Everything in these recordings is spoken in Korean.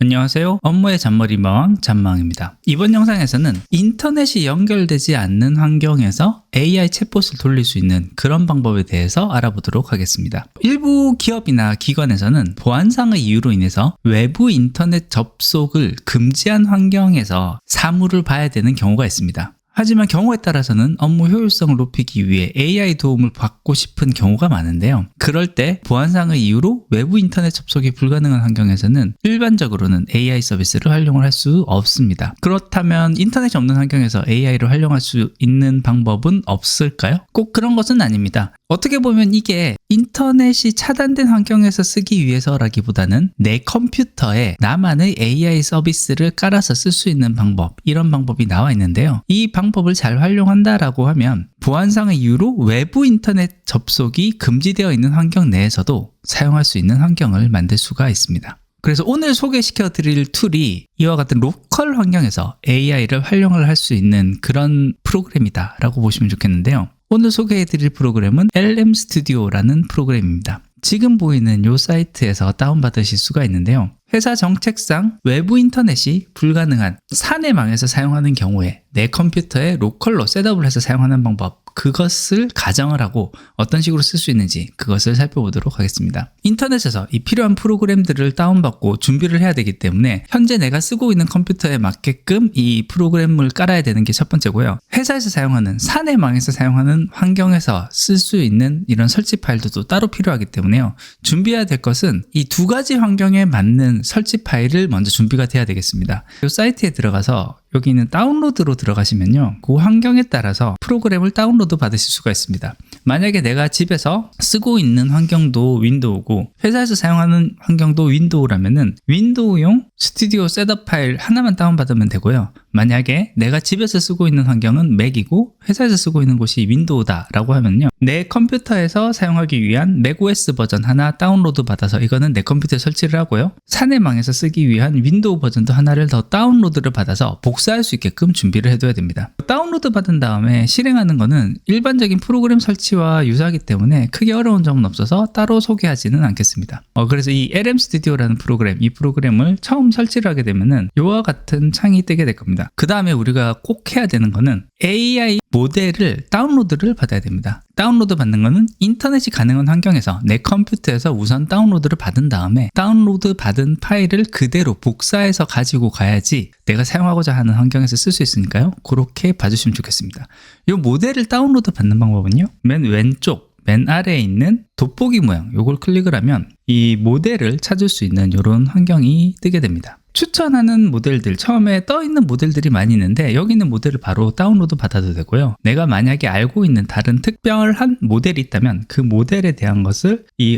안녕하세요. 업무의 잔머리마왕 잔망입니다. 이번 영상에서는 인터넷이 연결되지 않는 환경에서 AI 챗봇을 돌릴 수 있는 그런 방법에 대해서 알아보도록 하겠습니다. 일부 기업이나 기관에서는 보안상의 이유로 인해서 외부 인터넷 접속을 금지한 환경에서 사무를 봐야 되는 경우가 있습니다. 하지만 경우에 따라서는 업무 효율성을 높이기 위해 AI 도움을 받고 싶은 경우가 많은데요. 그럴 때 보안상의 이유로 외부 인터넷 접속이 불가능한 환경에서는 일반적으로는 AI 서비스를 활용을 할 수 없습니다. 그렇다면 인터넷이 없는 환경에서 AI를 활용할 수 있는 방법은 없을까요? 꼭 그런 것은 아닙니다. 어떻게 보면 이게 인터넷이 차단된 환경에서 쓰기 위해서라기보다는 내 컴퓨터에 나만의 AI 서비스를 깔아서 쓸 수 있는 방법, 이런 방법이 나와 있는데요. 이 방법을 잘 활용한다라고 하면 보안상의 이유로 외부 인터넷 접속이 금지되어 있는 환경 내에서도 사용할 수 있는 환경을 만들 수가 있습니다. 그래서 오늘 소개시켜 드릴 툴이 이와 같은 로컬 환경에서 AI를 활용을 할 수 있는 그런 프로그램이다 라고 보시면 좋겠는데요. 오늘 소개해 드릴 프로그램은 LM 스튜디오라는 프로그램입니다. 지금 보이는 이 사이트에서 다운받으실 수가 있는데요. 회사 정책상 외부 인터넷이 불가능한 사내망에서 사용하는 경우에 내 컴퓨터에 로컬로 셋업을 해서 사용하는 방법, 그것을 가정을 하고 어떤 식으로 쓸 수 있는지 그것을 살펴보도록 하겠습니다. 인터넷에서 이 필요한 프로그램들을 다운받고 준비를 해야 되기 때문에 현재 내가 쓰고 있는 컴퓨터에 맞게끔 이 프로그램을 깔아야 되는 게 첫 번째고요. 회사에서 사용하는 사내망에서 사용하는 환경에서 쓸 수 있는 이런 설치 파일들도 따로 필요하기 때문에요. 준비해야 될 것은 이 두 가지 환경에 맞는 설치 파일을 먼저 준비가 돼야 되겠습니다. 이 사이트에 들어가서 여기 있는 다운로드로 들어가시면요, 그 환경에 따라서 프로그램을 다운로드 받으실 수가 있습니다. 만약에 내가 집에서 쓰고 있는 환경도 윈도우고 회사에서 사용하는 환경도 윈도우라면은 윈도우용 스튜디오 셋업 파일 하나만 다운받으면 되고요. 만약에 내가 집에서 쓰고 있는 환경은 맥이고 회사에서 쓰고 있는 곳이 윈도우다 라고 하면요, 내 컴퓨터에서 사용하기 위한 맥OS 버전 하나 다운로드 받아서 이거는 내 컴퓨터에 설치를 하고요, 사내망에서 쓰기 위한 윈도우 버전도 하나를 더 다운로드를 받아서 복사할 수 있게끔 준비를 해둬야 됩니다. 다운로드 받은 다음에 실행하는 거는 일반적인 프로그램 설치와 유사하기 때문에 크게 어려운 점은 없어서 따로 소개하지는 않겠습니다. 그래서 이 LM 스튜디오라는 프로그램, 이 프로그램을 처음 설치를 하게 되면은 이와 같은 창이 뜨게 될 겁니다. 그 다음에 우리가 꼭 해야 되는 거는 AI 모델을 다운로드를 받아야 됩니다. 다운로드 받는 거는 인터넷이 가능한 환경에서 내 컴퓨터에서 우선 다운로드를 받은 다음에 다운로드 받은 파일을 그대로 복사해서 가지고 가야지 내가 사용하고자 하는 환경에서 쓸 수 있으니까요. 그렇게 봐주시면 좋겠습니다. 이 모델을 다운로드 받는 방법은요, 맨 왼쪽 맨 아래에 있는 돋보기 모양, 요걸 클릭을 하면 이 모델을 찾을 수 있는 이런 환경이 뜨게 됩니다. 추천하는 모델들, 처음에 떠 있는 모델들이 많이 있는데 여기 있는 모델을 바로 다운로드 받아도 되고요. 내가 만약에 알고 있는 다른 특별한 모델이 있다면 그 모델에 대한 것을 이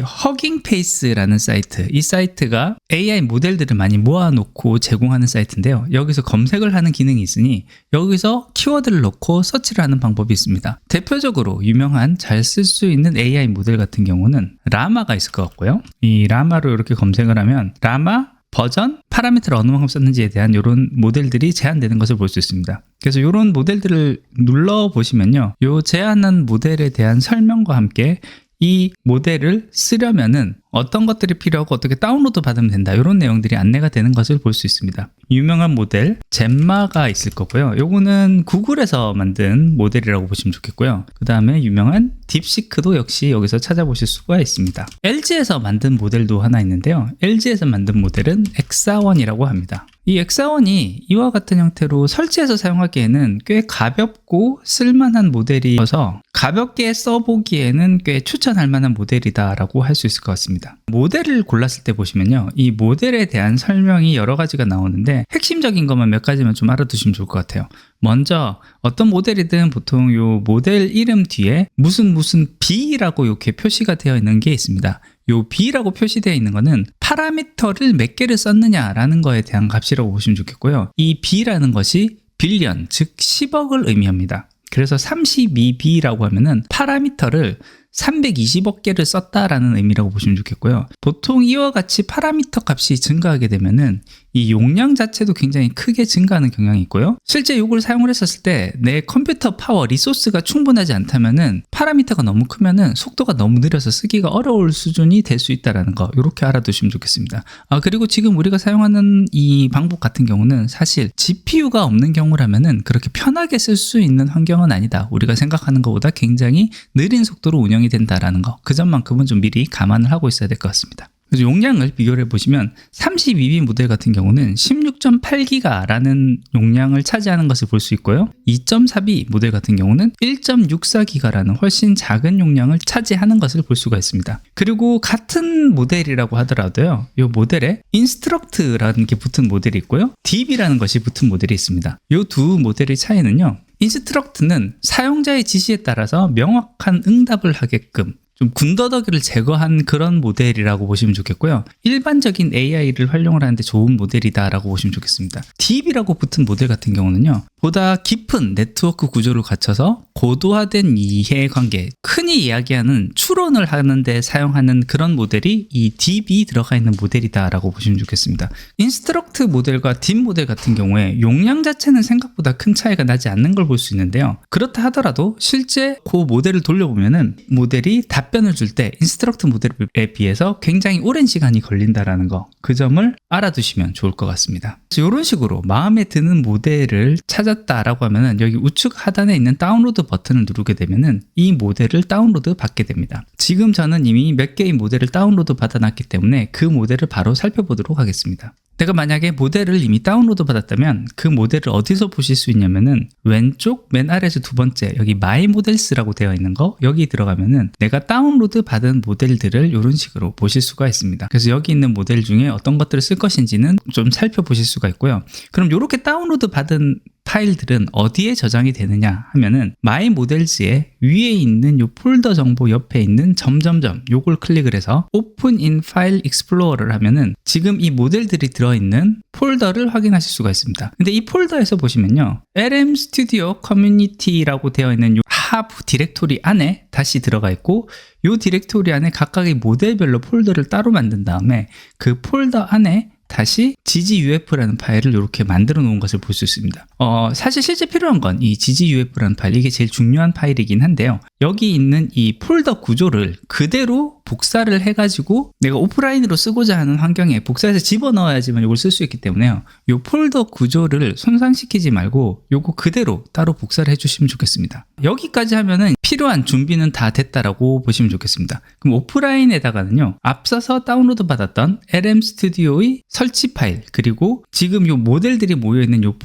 허깅페이스라는 사이트, 이 사이트가 AI 모델들을 많이 모아놓고 제공하는 사이트인데요. 여기서 검색을 하는 기능이 있으니 여기서 키워드를 넣고 서치를 하는 방법이 있습니다. 대표적으로 유명한 잘 쓸 수 있는 AI 모델 같은 경우는 라마가 있을 것 같고요. 이 라마로 이렇게 검색을 하면 라마 버전, 파라미터를 어느 만큼 썼는지에 대한 이런 모델들이 제한되는 것을 볼 수 있습니다. 그래서 이런 모델들을 눌러보시면요, 이 제한한 모델에 대한 설명과 함께 이 모델을 쓰려면은 어떤 것들이 필요하고 어떻게 다운로드 받으면 된다, 이런 내용들이 안내가 되는 것을 볼 수 있습니다. 유명한 모델 젬마가 있을 거고요. 요거는 구글에서 만든 모델이라고 보시면 좋겠고요. 그 다음에 유명한 딥시크도 역시 여기서 찾아보실 수가 있습니다. LG에서 만든 모델도 하나 있는데요. LG에서 만든 모델은 엑사1이라고 합니다. 이 엑사1이 이와 같은 형태로 설치해서 사용하기에는 꽤 가볍고 쓸만한 모델이어서 가볍게 써보기에는 꽤 추천할 만한 모델이다 라고 할 수 있을 것 같습니다. 모델을 골랐을 때 보시면요, 이 모델에 대한 설명이 여러 가지가 나오는데 핵심적인 것만 몇 가지만 좀 알아두시면 좋을 것 같아요. 먼저 어떤 모델이든 보통 이 모델 이름 뒤에 무슨 B라고 이렇게 표시가 되어 있는 게 있습니다. 요 B라고 표시되어 있는 거는 파라미터를 몇 개를 썼느냐라는 거에 대한 값이라고 보시면 좋겠고요. 이 B라는 것이 빌리언, 즉 10억을 의미합니다. 그래서 32B라고 하면은 파라미터를 320억 개를 썼다라는 의미라고 보시면 좋겠고요. 보통 이와 같이 파라미터 값이 증가하게 되면은 이 용량 자체도 굉장히 크게 증가하는 경향이 있고요. 실제 이걸 사용을 했었을 때 내 컴퓨터 파워, 리소스가 충분하지 않다면은 파라미터가 너무 크면은 속도가 너무 느려서 쓰기가 어려울 수준이 될 수 있다는 거, 이렇게 알아두시면 좋겠습니다. 그리고 지금 우리가 사용하는 이 방법 같은 경우는 사실 GPU가 없는 경우라면은 그렇게 편하게 쓸 수 있는 환경은 아니다. 우리가 생각하는 것보다 굉장히 느린 속도로 운영이 된다라는 거, 그 점만큼은 좀 미리 감안을 하고 있어야 될 것 같습니다. 그래서 용량을 비교를 해보시면 32B 모델 같은 경우는 16.8기가라는 용량을 차지하는 것을 볼 수 있고요. 2.4B 모델 같은 경우는 1.64기가라는 훨씬 작은 용량을 차지하는 것을 볼 수가 있습니다. 그리고 같은 모델이라고 하더라도요, 이 모델에 인스트럭트라는 게 붙은 모델이 있고요, DB라는 것이 붙은 모델이 있습니다. 이 두 모델의 차이는요, 인스트럭트는 사용자의 지시에 따라서 명확한 응답을 하게끔 좀 군더더기를 제거한 그런 모델이라고 보시면 좋겠고요. 일반적인 AI를 활용을 하는데 좋은 모델이다라고 보시면 좋겠습니다. Deep이라고 붙은 모델 같은 경우는요, 보다 깊은 네트워크 구조를 갖춰서 고도화된 이해관계, 흔히 이야기하는 추론을 하는데 사용하는 그런 모델이 이 Deep이 들어가 있는 모델이다라고 보시면 좋겠습니다. 인스트럭트 모델과 딥 모델 같은 경우에 용량 자체는 생각보다 큰 차이가 나지 않는 걸 볼 수 있는데요. 그렇다 하더라도 실제 그 모델을 돌려보면은 모델이 답변을 줄 때 인스트럭트 모델에 비해서 굉장히 오랜 시간이 걸린다라는 거, 그 점을 알아두시면 좋을 것 같습니다. 이런 식으로 마음에 드는 모델을 찾았다라고 하면은 여기 우측 하단에 있는 다운로드 버튼을 누르게 되면은 이 모델을 다운로드 받게 됩니다. 지금 저는 이미 몇 개의 모델을 다운로드 받아놨기 때문에 그 모델을 바로 살펴보도록 하겠습니다. 내가 만약에 모델을 이미 다운로드 받았다면 그 모델을 어디서 보실 수 있냐면은 왼쪽 맨 아래에서 두 번째 여기 My Models라고 되어 있는 거, 여기 들어가면은 내가 다운로드 받은 모델들을 이런 식으로 보실 수가 있습니다. 그래서 여기 있는 모델 중에 어떤 것들을 쓸 것인지는 좀 살펴보실 수가 있고요. 그럼 이렇게 다운로드 받은 파일들은 어디에 저장이 되느냐 하면은 My Models의 위에 있는 요 폴더 정보 옆에 있는 점점점, 요걸 클릭을 해서 Open in File Explorer를 하면은 지금 이 모델들이 들어있는 폴더를 확인하실 수가 있습니다. 근데 이 폴더에서 보시면요, LM Studio Community라고 되어 있는 요 하브 디렉토리 안에 다시 들어가 있고, 요 디렉토리 안에 각각의 모델별로 폴더를 따로 만든 다음에 그 폴더 안에 다시 gguf라는 파일을 이렇게 만들어 놓은 것을 볼 수 있습니다. 사실 실제 필요한 건 이 gguf라는 파일, 이게 제일 중요한 파일이긴 한데요. 여기 있는 이 폴더 구조를 그대로 복사를 해가지고 내가 오프라인으로 쓰고자 하는 환경에 복사해서 집어넣어야지만 이걸 쓸 수 있기 때문에요. 이 폴더 구조를 손상시키지 말고 요거 그대로 따로 복사를 해주시면 좋겠습니다. 여기까지 하면은 필요한 준비는 다 됐다라고 보시면 좋겠습니다. 그럼 오프라인에다가는요, 앞서서 다운로드 받았던 LM 스튜디오의 설치 파일, 그리고 지금 요 모델들이 모여있는 요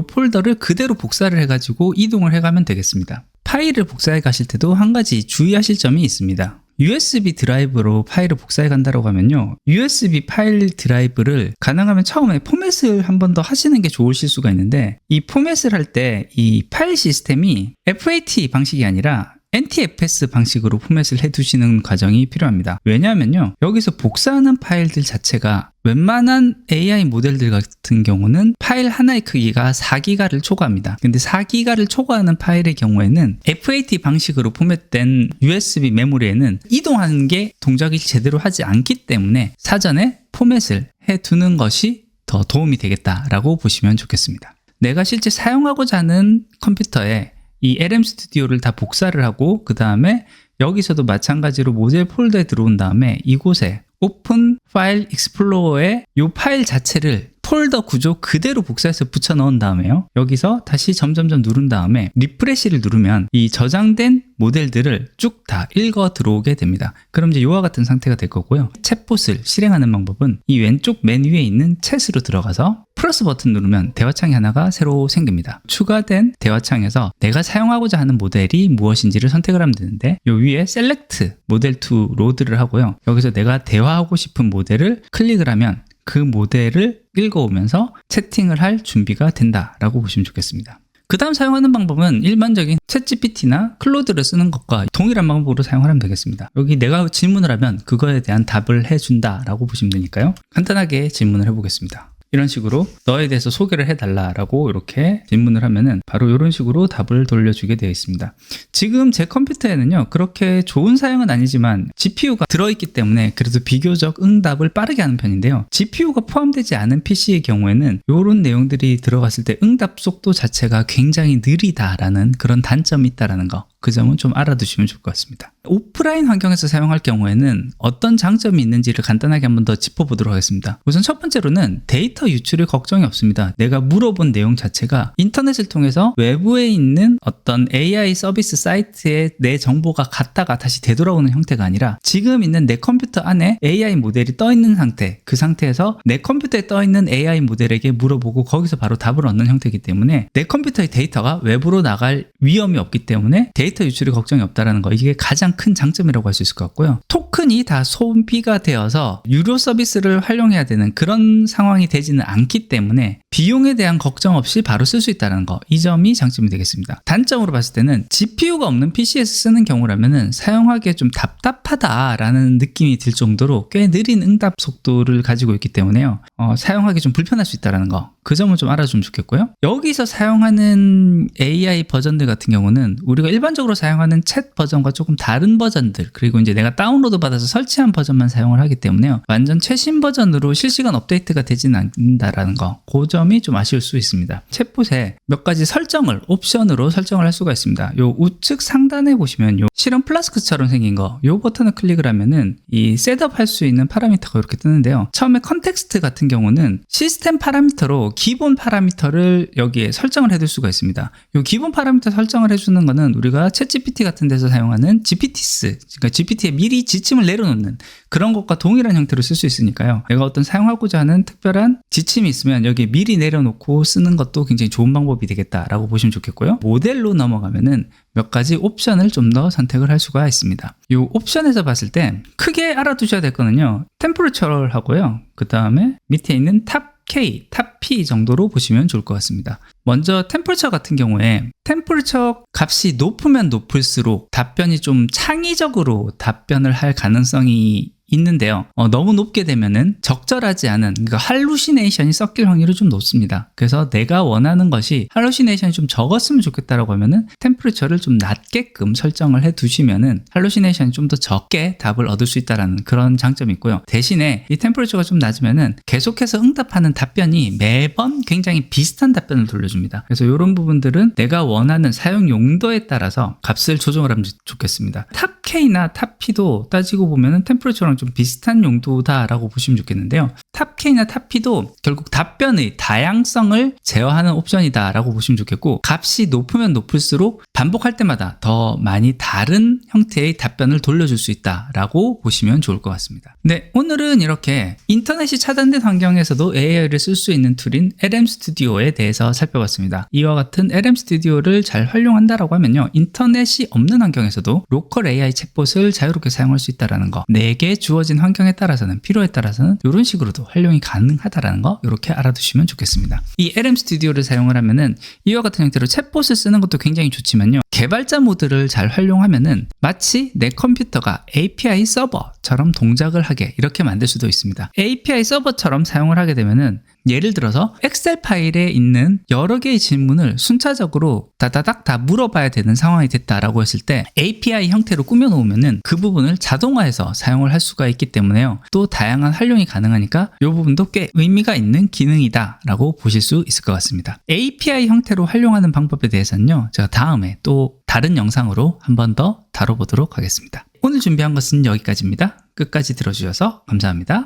폴더를 그대로 복사를 해가지고 이동을 해가면 되겠습니다. 파일을 복사해 가실 때도 한 가지 주의하실 점이 있습니다. USB 드라이브로 파일을 복사해 간다고 하면요, USB 파일 드라이브를 가능하면 처음에 포맷을 한 번 더 하시는 게 좋으실 수가 있는데, 이 포맷을 할 때 이 파일 시스템이 FAT 방식이 아니라 NTFS 방식으로 포맷을 해두시는 과정이 필요합니다. 왜냐하면요, 여기서 복사하는 파일들 자체가 웬만한 AI 모델들 같은 경우는 파일 하나의 크기가 4기가를 초과합니다. 근데 4기가를 초과하는 파일의 경우에는 FAT 방식으로 포맷된 USB 메모리에는 이동하는 게 동작을 제대로 하지 않기 때문에 사전에 포맷을 해두는 것이 더 도움이 되겠다라고 보시면 좋겠습니다. 내가 실제 사용하고자 하는 컴퓨터에 이 LM 스튜디오를 다 복사를 하고, 그 다음에 여기서도 마찬가지로 모델 폴더에 들어온 다음에 이곳에 오픈 파일 익스플로어에 이 파일 자체를 폴더 구조 그대로 복사해서 붙여 넣은 다음에요, 여기서 다시 점점점 누른 다음에 리프레시를 누르면 이 저장된 모델들을 쭉 다 읽어 들어오게 됩니다. 그럼 이제 이와 같은 상태가 될 거고요. 챗봇을 실행하는 방법은 이 왼쪽 맨 위에 있는 챗으로 들어가서 플러스 버튼 누르면 대화창이 하나가 새로 생깁니다. 추가된 대화창에서 내가 사용하고자 하는 모델이 무엇인지를 선택을 하면 되는데, 이 위에 Select Model to Load를 하고요, 여기서 내가 대화하고 싶은 모델을 클릭을 하면 그 모델을 읽어오면서 채팅을 할 준비가 된다라고 보시면 좋겠습니다. 그 다음 사용하는 방법은 일반적인 챗GPT나 클로드를 쓰는 것과 동일한 방법으로 사용하면 되겠습니다. 여기 내가 질문을 하면 그거에 대한 답을 해준다라고 보시면 되니까요. 간단하게 질문을 해보겠습니다. 이런 식으로 너에 대해서 소개를 해달라라고 이렇게 질문을 하면은 바로 이런 식으로 답을 돌려주게 되어 있습니다. 지금 제 컴퓨터에는요, 그렇게 좋은 사양은 아니지만 GPU가 들어있기 때문에 그래도 비교적 응답을 빠르게 하는 편인데요. GPU가 포함되지 않은 PC의 경우에는 이런 내용들이 들어갔을 때 응답 속도 자체가 굉장히 느리다라는 그런 단점이 있다라는 거, 그 점은 좀 알아두시면 좋을 것 같습니다. 오프라인 환경에서 사용할 경우에는 어떤 장점이 있는지를 간단하게 한번 더 짚어보도록 하겠습니다. 우선 첫 번째로는 데이터 유출에 걱정이 없습니다. 내가 물어본 내용 자체가 인터넷을 통해서 외부에 있는 어떤 AI 서비스 사이트에 내 정보가 갔다가 다시 되돌아오는 형태가 아니라 지금 있는 내 컴퓨터 안에 AI 모델이 떠 있는 상태, 그 상태에서 내 컴퓨터에 떠 있는 AI 모델에게 물어보고 거기서 바로 답을 얻는 형태이기 때문에 내 컴퓨터의 데이터가 외부로 나갈 위험이 없기 때문에 데이터 유출이 걱정이 없다는 거, 이게 가장 큰 장점이라고 할 수 있을 것 같고요. 토큰이 다 소비가 되어서 유료 서비스를 활용해야 되는 그런 상황이 되지는 않기 때문에 비용에 대한 걱정 없이 바로 쓸 수 있다는 거, 이 점이 장점이 되겠습니다. 단점으로 봤을 때는 GPU가 없는 PC에서 쓰는 경우라면은 사용하기에 좀 답답하다라는 느낌이 들 정도로 꽤 느린 응답 속도를 가지고 있기 때문에요. 사용하기 좀 불편할 수 있다는 거, 그 점을 좀 알아주면 좋겠고요. 여기서 사용하는 AI 버전들 같은 경우는 우리가 일반적으로 사용하는 챗 버전과 조금 다른 버전들, 그리고 이제 내가 다운로드 받아서 설치한 버전만 사용을 하기 때문에요. 완전 최신 버전으로 실시간 업데이트가 되지는 않는다라는 거, 그 점이 좀 아쉬울 수 있습니다. 챗봇에 몇 가지 설정을 옵션으로 설정을 할 수가 있습니다. 요 우측 상단에 보시면 요 실험 플라스크처럼 생긴 거, 요 버튼을 클릭을 하면은 이 셋업 할 수 있는 파라미터가 이렇게 뜨는데요. 처음에 컨텍스트 같은 경우는 시스템 파라미터로 기본 파라미터를 여기에 설정을 해둘 수가 있습니다. 요 기본 파라미터 설정을 해주는 거는 우리가 챗GPT 같은 데서 사용하는 GPTs, 그러니까 GPT에 미리 지침을 내려놓는 그런 것과 동일한 형태로 쓸 수 있으니까요. 내가 어떤 사용하고자 하는 특별한 지침이 있으면 여기에 미리 내려놓고 쓰는 것도 굉장히 좋은 방법이 되겠다라고 보시면 좋겠고요. 모델로 넘어가면은 몇 가지 옵션을 좀 더 선택을 할 수가 있습니다. 이 옵션에서 봤을 때 크게 알아두셔야 될 거는요, 템퍼레처를 하고요, 그 다음에 밑에 있는 탑 K, 탑 P 정도로 보시면 좋을 것 같습니다. 먼저 템퍼레처 같은 경우에 템퍼레처 값이 높으면 높을수록 답변이 좀 창의적으로 답변을 할 가능성이 있는데요. 너무 높게 되면은 적절하지 않은, 그러니까 할루시네이션이 섞일 확률이 좀 높습니다. 그래서 내가 원하는 것이 할루시네이션이 좀 적었으면 좋겠다라고 하면은 템퍼레처를 좀 낮게끔 설정을 해 두시면은 할루시네이션이 좀 더 적게 답을 얻을 수 있다라는 그런 장점이 있고요. 대신에 이 템퍼레처가 좀 낮으면은 계속해서 응답하는 답변이 매번 굉장히 비슷한 답변을 돌려줍니다. 그래서 이런 부분들은 내가 원하는 사용 용도에 따라서 값을 조정을 하면 좋겠습니다. 탑 K나 탑 P도 따지고 보면은 템퍼레처랑 좀 비슷한 용도다라고 보시면 좋겠는데요. 탑 K나 탑 P도 결국 답변의 다양성을 제어하는 옵션이다라고 보시면 좋겠고, 값이 높으면 높을수록 반복할 때마다 더 많이 다른 형태의 답변을 돌려줄 수 있다라고 보시면 좋을 것 같습니다. 네, 오늘은 이렇게 인터넷이 차단된 환경에서도 AI를 쓸 수 있는 툴인 LM 스튜디오에 대해서 살펴봤습니다. 이와 같은 LM 스튜디오를 잘 활용한다라고 하면요, 인터넷이 없는 환경에서도 로컬 AI 챗봇을 자유롭게 사용할 수 있다는 거, 내게 주어진 환경에 따라서는, 필요에 따라서는 이런 식으로도 활용이 가능하다는 거, 이렇게 알아두시면 좋겠습니다. 이 LM 스튜디오를 사용을 하면은 이와 같은 형태로 챗봇을 쓰는 것도 굉장히 좋지만요, 개발자 모드를 잘 활용하면은 마치 내 컴퓨터가 API 서버처럼 동작을 하게 이렇게 만들 수도 있습니다. API 서버처럼 사용을 하게 되면은 예를 들어서 엑셀 파일에 있는 여러 개의 질문을 순차적으로 다다닥 다 물어봐야 되는 상황이 됐다라고 했을 때 API 형태로 꾸며놓으면은 그 부분을 자동화해서 사용을 할 수가 있기 때문에요, 또 다양한 활용이 가능하니까 이 부분도 꽤 의미가 있는 기능이다 라고 보실 수 있을 것 같습니다. API 형태로 활용하는 방법에 대해서는요, 제가 다음에 또 다른 영상으로 한 번 더 다뤄보도록 하겠습니다. 오늘 준비한 것은 여기까지입니다. 끝까지 들어주셔서 감사합니다.